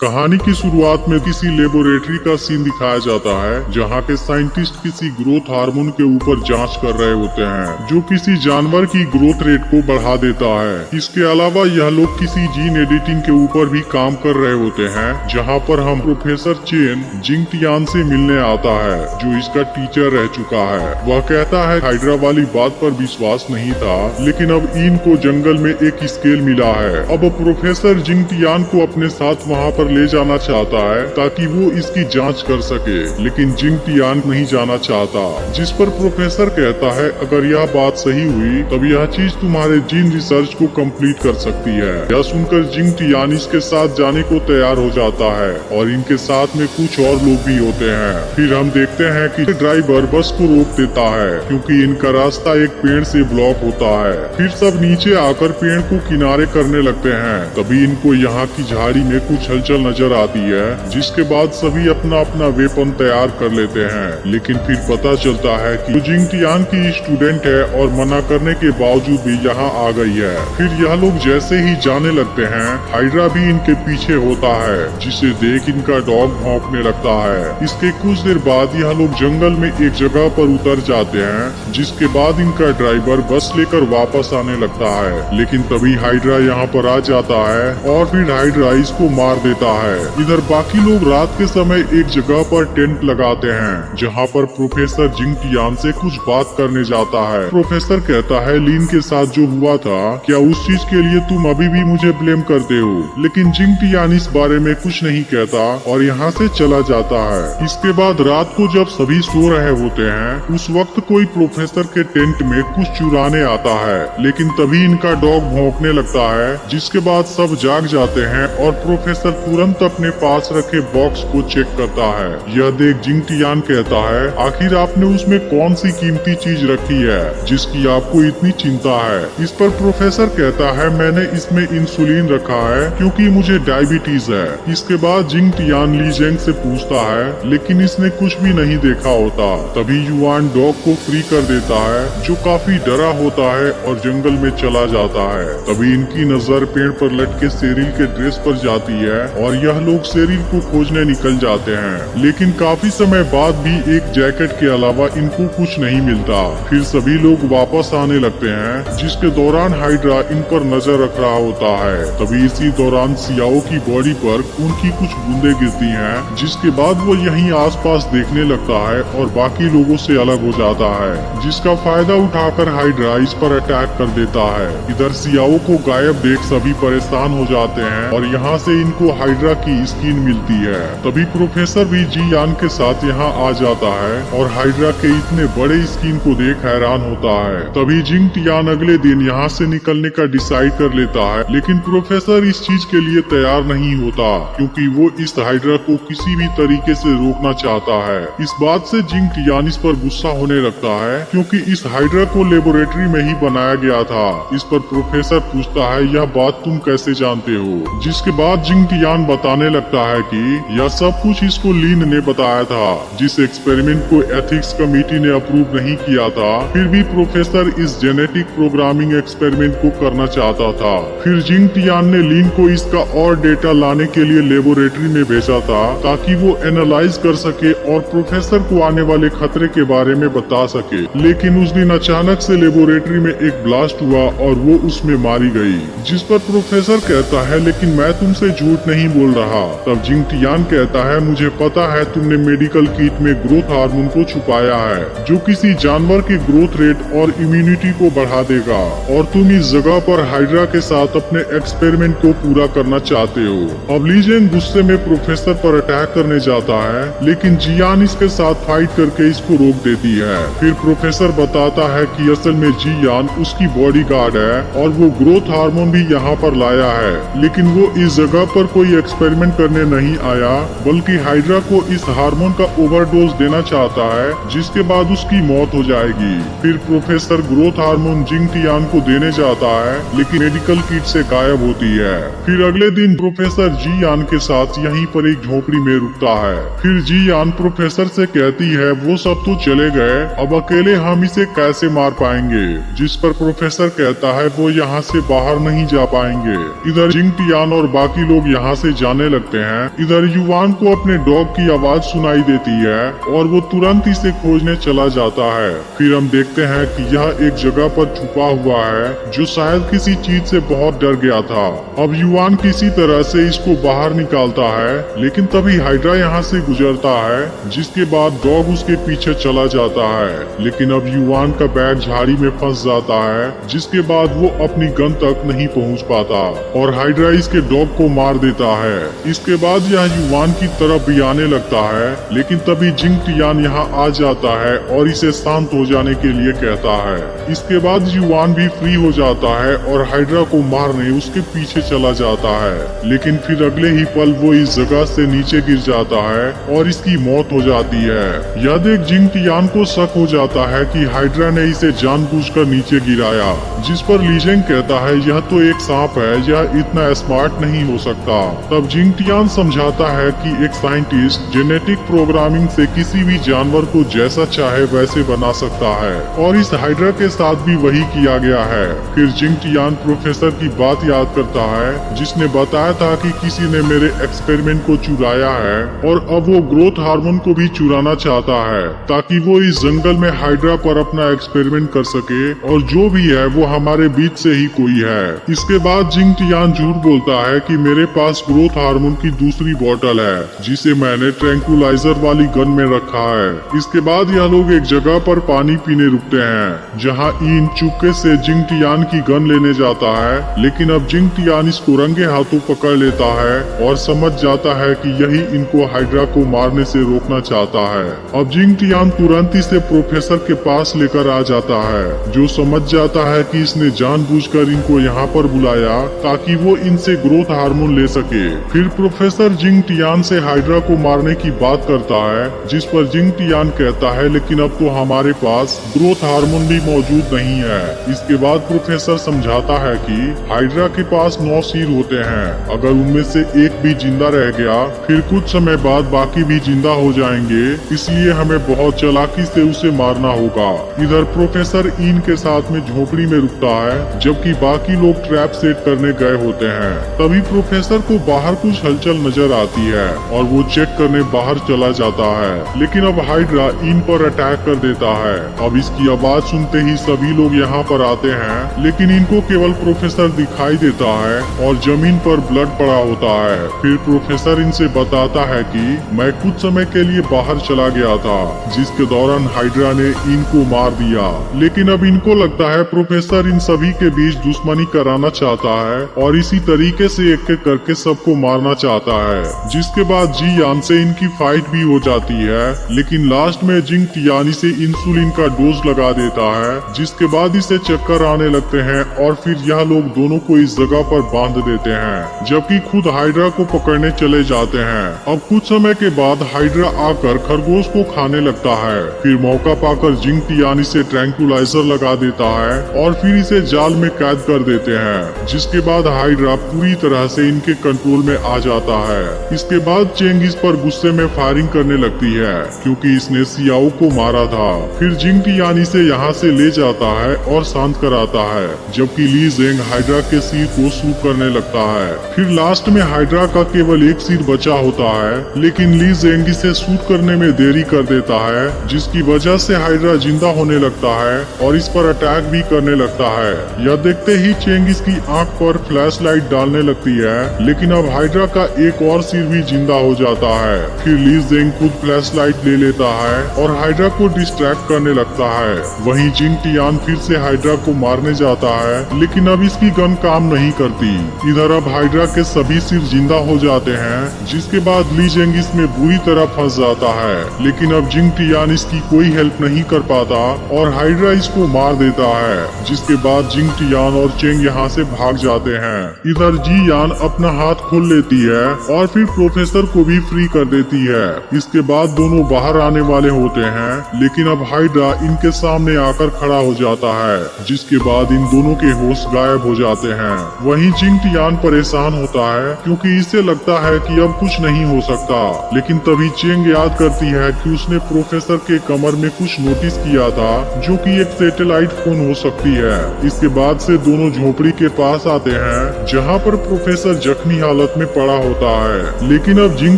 कहानी की शुरुआत में किसी लेबोरेटरी का सीन दिखाया जाता है जहां के साइंटिस्ट किसी ग्रोथ हार्मोन के ऊपर जांच कर रहे होते हैं जो किसी जानवर की ग्रोथ रेट को बढ़ा देता है। इसके अलावा यह लोग किसी जीन एडिटिंग के ऊपर भी काम कर रहे होते हैं जहां पर हम प्रोफेसर चेन जिंग टियान से मिलने आता है जो इसका टीचर रह चुका है। वह कहता है हाइड्रा वाली बात पर विश्वास नहीं था, लेकिन अब इन को जंगल में एक स्केल मिला है। अब प्रोफेसर जिंग टियान को अपने साथ वहाँ पर ले जाना चाहता है ताकि वो इसकी जांच कर सके, लेकिन जिंग टियान नहीं जाना चाहता। जिस पर प्रोफेसर कहता है अगर यह बात सही हुई तब यह चीज तुम्हारे जीन रिसर्च को कंप्लीट कर सकती है। यह सुनकर जिंग टियान इसके साथ जाने को तैयार हो जाता है और इनके साथ में कुछ और लोग भी होते हैं। फिर हम देखते हैं कि ड्राइवर बस को रोक देता है क्योंकि इनका रास्ता एक पेड़ से ब्लॉक होता है। फिर सब नीचे आकर पेड़ को किनारे करने लगते हैं। तभी इनको यहाँ की झाड़ी में कुछ हलचल नजर आती है, जिसके बाद सभी अपना अपना वेपन तैयार कर लेते हैं। लेकिन फिर पता चलता है कि जिंग टियान की स्टूडेंट है और मना करने के बावजूद भी यहाँ आ गई है। फिर यह लोग जैसे ही जाने लगते हैं हाइड्रा भी इनके पीछे होता है, जिसे देख इनका डॉग भौंकने लगता है। इसके कुछ देर बाद यह लोग जंगल में एक जगह पर उतर जाते हैं, जिसके बाद इनका ड्राइवर बस लेकर वापस आने लगता है। लेकिन तभी हाइड्रा यहाँ पर आ जाता है और फिर हाइड्रा इसको मार देता है। इधर बाकी लोग रात के समय एक जगह पर टेंट लगाते हैं जहाँ पर प्रोफेसर जिंग टियान से कुछ बात करने जाता है। प्रोफेसर कहता है लीन के साथ जो हुआ था क्या उस चीज के लिए तुम अभी भी मुझे ब्लेम करते हो, लेकिन जिंग टियान इस बारे में कुछ नहीं कहता और यहाँ से चला जाता है। इसके बाद रात को जब सभी सो रहे होते हैं उस वक्त कोई प्रोफेसर के टेंट में कुछ चुराने आता है, लेकिन तभी इनका डॉग भौंकने लगता है, जिसके बाद सब जाग जाते हैं और प्रोफेसर तुरंत अपने पास रखे बॉक्स को चेक करता है। यह देख जिंग टियान कहता है आखिर आपने उसमें कौन सी कीमती चीज रखी है जिसकी आपको इतनी चिंता है। इस पर प्रोफेसर कहता है मैंने इसमें इंसुलिन रखा है क्योंकि मुझे डायबिटीज है। इसके बाद जिंग टियान ली जेंग से पूछता है, लेकिन इसने कुछ भी नहीं देखा होता। तभी युआन डॉग को फ्री कर देता है जो काफी डरा होता है और जंगल में चला जाता है। तभी इनकी नजर पेड़ पर लटके सेरिल के ड्रेस पर जाती है और यह लोग सेरिल को खोजने निकल जाते हैं, लेकिन काफी समय बाद भी एक जैकेट के अलावा इनको कुछ नहीं मिलता। फिर सभी लोग वापस आने लगते हैं, जिसके दौरान हाइड्रा इन पर नजर रख रहा होता है। तभी इसी दौरान सियाओ की बॉडी पर खून की कुछ बूंदे गिरती हैं, जिसके बाद वो यहीं आसपास देखने लगता है और बाकी लोगों से अलग हो जाता है, जिसका फायदा उठाकर हाइड्रा इस पर अटैक कर देता है। इधर सियाओ को गायब देख सभी परेशान हो जाते हैं और यहाँ से इनको हाइड्रा की स्किन मिलती है। तभी प्रोफेसर भी जी यान के साथ यहाँ आ जाता है और हाइड्रा के इतने बड़े स्किन को देख हैरान होता है। तभी जिंग टियान अगले दिन यहाँ से निकलने का डिसाइड कर लेता है, लेकिन प्रोफेसर इस चीज के लिए तैयार नहीं होता क्योंकि वो इस हाइड्रा को किसी भी तरीके से रोकना चाहता है। इस बात से जिंग टियान इस पर गुस्सा होने लगता है क्योंकि इस हाइड्रा को लेबोरेटरी में ही बनाया गया था। इस पर प्रोफेसर पूछता है यह बात तुम कैसे जानते हो, जिसके बाद जिंग टियान बताने लगता है कि यह सब कुछ इसको लीन ने बताया था, जिस एक्सपेरिमेंट को एथिक्स कमेटी ने अप्रूव नहीं किया था। फिर भी प्रोफेसर इस जेनेटिक प्रोग्रामिंग एक्सपेरिमेंट को करना चाहता था। फिर जिंग टियान ने लीन को इसका और डेटा लाने के लिए लेबोरेटरी में भेजा था ताकि वो एनालाइज कर सके और प्रोफेसर को आने वाले खतरे के बारे में बता सके। लेकिन उस दिन अचानक से लेबोरेटरी में एक ब्लास्ट हुआ और वो उसमें मारी गई, जिस पर प्रोफेसर कहता है लेकिन मैं तुमसे झूठ नहीं बोल रहा। तब जिंग टियान कहता है मुझे पता है तुमने मेडिकल किट में ग्रोथ हार्मोन को छुपाया है जो किसी जानवर के ग्रोथ रेट और इम्यूनिटी को बढ़ा देगा और तुम इस जगह पर हाइड्रा के साथ अपने एक्सपेरिमेंट को पूरा करना चाहते हो। अब ली जेंग गुस्से में प्रोफेसर पर अटैक करने जाता है, लेकिन जियान इसके साथ फाइट करके इसको रोक देती है। फिर प्रोफेसर बताता है कि असल में जियान उसकी बॉडीगार्ड है और वो ग्रोथ हार्मोन भी यहाँ पर लाया है, लेकिन वो इस जगह पर कोई एक्सपेरिमेंट करने नहीं आया बल्कि हाइड्रा को इस हार्मोन का ओवरडोज देना चाहता है, जिसके बाद उसकी मौत हो जाएगी। फिर प्रोफेसर ग्रोथ हार्मोन जिंग टियान को देने जाता है, लेकिन मेडिकल किट से गायब होती है। फिर अगले दिन प्रोफेसर जी यान के साथ यहीं पर एक झोपड़ी में रुकता है। फिर जी यान प्रोफेसर से कहती है वो सब तो चले गए, अब अकेले हम इसे कैसे मार पाएंगे, जिस पर प्रोफेसर कहता है वो यहाँ से बाहर नहीं जा पाएंगे। इधर जिंग टियान और बाकी लोग यहाँ से जाने लगते हैं। इधर युवान को अपने डॉग की आवाज सुनाई देती है और वो तुरंत इसे खोजने चला जाता है। फिर हम देखते हैं कि यह एक जगह पर छुपा हुआ है जो शायद किसी चीज से बहुत डर गया था। अब युवान किसी तरह से इसको बाहर निकालता है, लेकिन तभी हाइड्रा यहाँ से गुजरता है, जिसके बाद डॉग उसके पीछे चला जाता है। लेकिन अब युवान का बैग झाड़ी में फंस जाता है, जिसके बाद वो अपनी गन तक नहीं पहुंच पाता और हाइड्रा इसके डॉग को मार देता है। इसके बाद यह युवान की तरफ भी आने लगता है, लेकिन तभी जिंग टियान यहाँ आ जाता है और इसे शांत हो जाने के लिए कहता है। इसके बाद युवान भी फ्री हो जाता है और हाइड्रा को मारने उसके पीछे चला जाता है। लेकिन फिर अगले ही पल वो इस जगह से नीचे गिर जाता है और इसकी मौत हो जाती है। यह देख जिंग टियान को शक हो जाता है कि हाइड्रा ने इसे जानबूझकर नीचे गिराया, जिस पर लीजेंग कहता है यह तो एक सांप है, यह इतना स्मार्ट नहीं हो सकता। तब जिंग टियान समझाता है कि एक साइंटिस्ट जेनेटिक प्रोग्रामिंग से किसी भी जानवर को जैसा चाहे वैसे बना सकता है और इस हाइड्रा के साथ भी वही किया गया है। फिर जिंग टियान प्रोफेसर की बात याद करता है जिसने बताया था कि किसी ने मेरे एक्सपेरिमेंट को चुराया है और अब वो ग्रोथ हार्मोन को भी चुराना चाहता है ताकि वो इस जंगल में हाइड्रा पर अपना एक्सपेरिमेंट कर सके और जो भी है वो हमारे बीच से ही कोई है। इसके बाद जिंग टियान झूठ बोलता है कि मेरे पास ग्रोथ हार्मोन की दूसरी बोतल है जिसे मैंने ट्रैंकुलाइजर वाली गन में रखा है। इसके बाद यह लोग एक जगह पर पानी पीने रुकते हैं जहां इन चुपके से जिंग टियान की गन लेने जाता है, लेकिन अब जिंग टियान इसको रंगे हाथों पकड़ लेता है और समझ जाता है कि यही इनको हाइड्रा को मारने से रोकना चाहता है। अब जिंग टियान तुरंत इसे प्रोफेसर के पास लेकर आ जाता है जो समझ जाता है कि इसने जानबूझकर इनको यहाँ पर बुलाया ताकि वो इनसे ग्रोथ हार्मोन ले सके। फिर प्रोफेसर जिंग टियान से हाइड्रा को मारने की बात करता है, जिस पर जिंग टियान कहता है लेकिन अब तो हमारे पास ग्रोथ हार्मोन भी मौजूद नहीं है। इसके बाद प्रोफेसर समझाता है कि हाइड्रा के पास 9 सिर होते हैं, अगर उनमें से एक भी जिंदा रह गया फिर कुछ समय बाद बाकी भी जिंदा हो जाएंगे, इसलिए हमें बहुत चालाकी से उसे मारना होगा। इधर प्रोफेसर इन के साथ में झोपड़ी में रुकता है जबकि बाकी लोग ट्रैप सेट करने गए होते हैं। तभी प्रोफेसर को बाहर कुछ हलचल नजर आती है और वो चेक करने बाहर चला जाता है, लेकिन अब हाइड्रा इन पर अटैक कर देता है। अब इसकी आवाज सुनते ही सभी लोग यहाँ पर आते हैं, लेकिन इनको केवल प्रोफेसर दिखाई देता है और जमीन पर ब्लड पड़ा होता है। फिर प्रोफेसर इनसे बताता है कि मैं कुछ समय के लिए बाहर चला गया था, जिसके दौरान हाइड्रा ने इनको मार दिया, लेकिन अब इनको लगता है प्रोफेसर इन सभी के बीच दुश्मनी कराना चाहता है और इसी तरीके से एक एक करके सबको मारना चाहता है। जिसके बाद जी यान से इनकी फाइट भी हो जाती है, लेकिन लास्ट में जिंग टियान इसे इंसुलिन का डोज लगा देता है, जिसके बाद इसे चक्कर आने लगते हैं और फिर यह लोग दोनों को इस जगह पर बांध देते हैं, जबकि खुद हाइड्रा को पकड़ने चले जाते हैं। अब कुछ समय के बाद हाइड्रा आकर खरगोश को खाने लगता है। फिर मौका पाकर जिंग टियान इसे ट्रैंकुलाइजर लगा देता है और फिर इसे जाल में कैद कर देते हैं, जिसके बाद हाइड्रा पूरी तरह से इनके कंट्रोल में आ जाता है। इसके बाद चेंग इस पर गुस्से में फायरिंग करने लगती है क्योंकि इसने सियाओ को मारा था। फिर जिंग टियान इसे यहाँ से ले जाता है और शांत कराता है, जबकि ली जेंग हाइड्रा के सिर को शूट करने लगता है। फिर लास्ट में हाइड्रा का केवल एक सिर बचा होता है, लेकिन ली जेंग इसे शूट करने में देरी कर देता है, जिसकी वजह से हाइड्रा जिंदा होने लगता है और इस पर अटैक भी करने लगता है। यह देखते ही चेंग इसकी आंख पर फ्लैश लाइट डालने लगती है, लेकिन अब हाइड्रा का एक और सिर भी जिंदा हो जाता है। फिर ली जेंग खुद फ्लैश लाइट ले लेता है और हाइड्रा को डिस्ट्रैक्ट करने लगता है। वहीं जिंग टियान फिर से हाइड्रा को मारने जाता है, लेकिन अब इसकी गन काम नहीं करती। इधर अब हाइड्रा के सभी सिर जिंदा हो जाते हैं, जिसके बाद ली जेंग इसमें बुरी तरह फंस जाता है, लेकिन अब जिंग टियान इसकी कोई हेल्प नहीं कर पाता और हाइड्रा इसको मार देता है, जिसके बाद जिंग टियान और चेंग यहाँ से भाग जाते हैं। इधर जी यान अपना हाथ खोल लेती है और फिर प्रोफेसर को भी फ्री कर देती है। इसके बाद दोनों बाहर आने वाले होते हैं, लेकिन अब हाइड्रा इनके सामने आकर खड़ा हो जाता है, जिसके बाद इन दोनों के होश गायब हो जाते हैं। वहीं जिंग टियान परेशान होता है क्योंकि इसे लगता है कि अब कुछ नहीं हो सकता, लेकिन तभी चेंग याद करती है कि उसने प्रोफेसर के कमर में कुछ नोटिस किया था जो कि एक सैटेलाइट फोन हो सकती है। इसके बाद से दोनों झोपड़ी के पास आते हैं जहाँ पर प्रोफेसर जख्मी हालत हालत में पड़ा होता है। लेकिन अब जिंग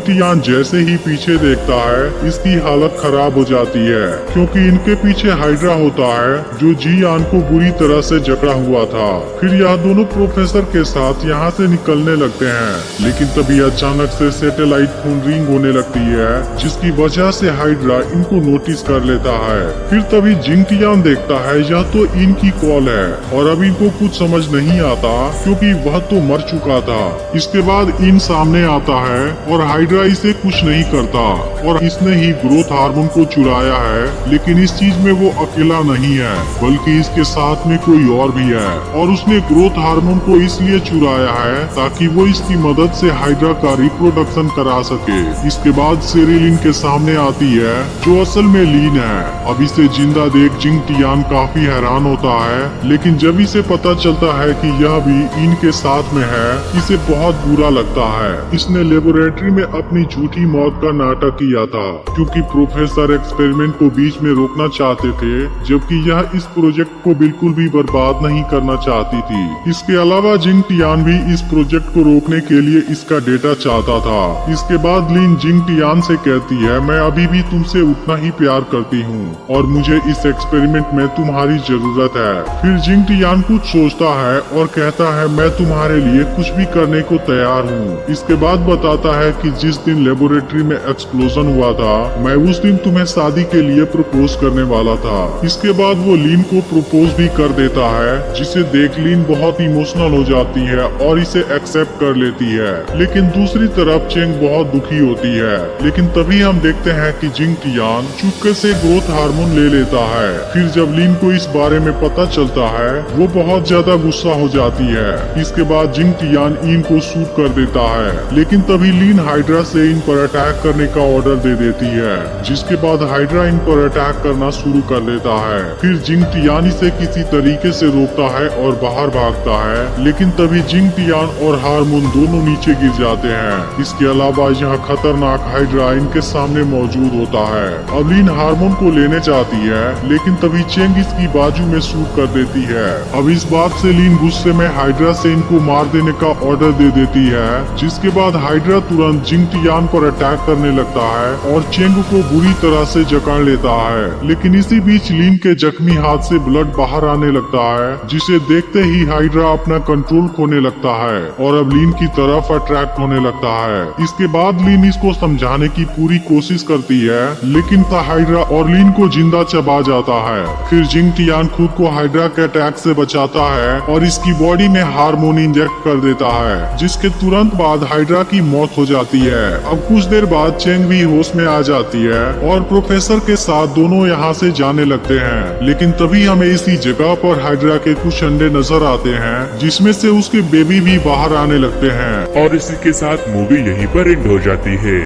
टियान जैसे ही पीछे देखता है इसकी हालत खराब हो जाती है, क्योंकि इनके पीछे हाइड्रा होता है जो जी यान को बुरी तरह से जकड़ा हुआ था। फिर यह दोनों प्रोफेसर के साथ यहाँ से निकलने लगते हैं, लेकिन तभी अचानक से सैटेलाइट फोन रिंग होने लगती है, जिसकी वजह से हाइड्रा इनको नोटिस कर लेता है। फिर तभी जिंग टियान देखता है यह तो इनकी कॉल है और अब इनको कुछ समझ नहीं आता क्योंकि वह तो मर चुका था। इसके बाद इन सामने आता है और हाइड्रा इसे कुछ नहीं करता और इसने ही ग्रोथ हार्मोन को चुराया है। लेकिन इस चीज में वो अकेला नहीं है, बल्कि इसके साथ में कोई और भी है और उसने ग्रोथ हार्मोन को इसलिए चुराया है ताकि वो इसकी मदद से हाइड्रा का रिप्रोडक्शन करा सके। इसके बाद सेरिल इनके सामने आती है जो असल में लीन है। अब इसे जिंदा देख जिंग टियान काफी हैरान होता है, लेकिन जब इसे पता चलता है कि यह भी इनके साथ में है इसे बहुत बुरा लगता है। इसने लेबोरेटरी में अपनी झूठी मौत का नाटक किया था क्योंकि प्रोफेसर एक्सपेरिमेंट को बीच में रोकना चाहते थे, जबकि यह इस प्रोजेक्ट को बिल्कुल भी बर्बाद नहीं करना चाहती थी। इसके अलावा जिंग टियान भी इस प्रोजेक्ट को रोकने के लिए इसका डेटा चाहता था। इसके बाद लीन जिंग टियान से कहती है मैं अभी भी तुमसे उतना ही प्यार करती हूँ और मुझे इस एक्सपेरिमेंट में तुम्हारी जरूरत है। फिर जिंग टियान कुछ सोचता है और कहता है मैं तुम्हारे लिए कुछ भी करने को तैयार हूँ। इसके बाद बताता है कि जिस दिन लेबोरेटरी में एक्सप्लोजन हुआ था मैं उस दिन तुम्हें शादी के लिए प्रपोज करने वाला था। इसके बाद वो लीन को प्रपोज भी कर देता है, जिसे देख लीन बहुत इमोशनल हो जाती है और इसे एक्सेप्ट कर लेती है। लेकिन दूसरी तरफ चेंग बहुत दुखी होती है। लेकिन तभी हम देखते हैं कि जिंग टियान चुपके से ग्रोथ हार्मोन ले लेता है। फिर जब लीन को इस बारे में पता चलता है वो बहुत ज्यादा गुस्सा हो जाती है। इसके बाद जिंग टियान इन को शूट कर देता है, लेकिन तभी लीन हाइड्रा से इन पर अटैक करने का ऑर्डर दे देती है, जिसके बाद हाइड्रा इन पर अटैक करना शुरू कर देता है। फिर जिंग टियान इसे किसी तरीके से रोकता है और बाहर भागता है, लेकिन तभी जिंग टियान और हार्मोन दोनों नीचे गिर जाते हैं। इसके अलावा यहाँ खतरनाक हाइड्रा इनके सामने मौजूद होता है। अब लीन हार्मोन को लेने जाती है, लेकिन तभी चेंग इसकी बाजू में शूट कर देती है। अब इस बात से लीन गुस्से में हाइड्रा से इनको मार देने का ऑर्डर दे देती है, जिसके बाद हाइड्रा तुरंत जिंग टियान पर अटैक करने लगता है और चेंग को बुरी तरह से जकड़ लेता है। लेकिन इसी बीच लीन के जख्मी हाथ से ब्लड बाहर आने लगता है, जिसे देखते ही हाइड्रा अपना कंट्रोल खोने लगता है और अब लीन की तरफ अट्रैक्ट होने लगता है। इसके बाद लीन इसको समझाने की पूरी कोशिश करती है, लेकिन हाइड्रा और लीन को जिंदा चबा जाता है। फिर जिंग टियान खुद को हाइड्रा के अटैक से बचाता है और इसकी बॉडी में हार्मोन इंजेक्ट कर देता है, जिसके तुरंत बाद हाइड्रा की मौत हो जाती है। अब कुछ देर बाद चेंग भी होश में आ जाती है और प्रोफेसर के साथ दोनों यहाँ से जाने लगते हैं। लेकिन तभी हमें इसी जगह पर हाइड्रा के कुछ अंडे नजर आते हैं, जिसमें से उसके बेबी भी बाहर आने लगते हैं। और इसी के साथ मूवी यहीं पर एंड हो जाती है।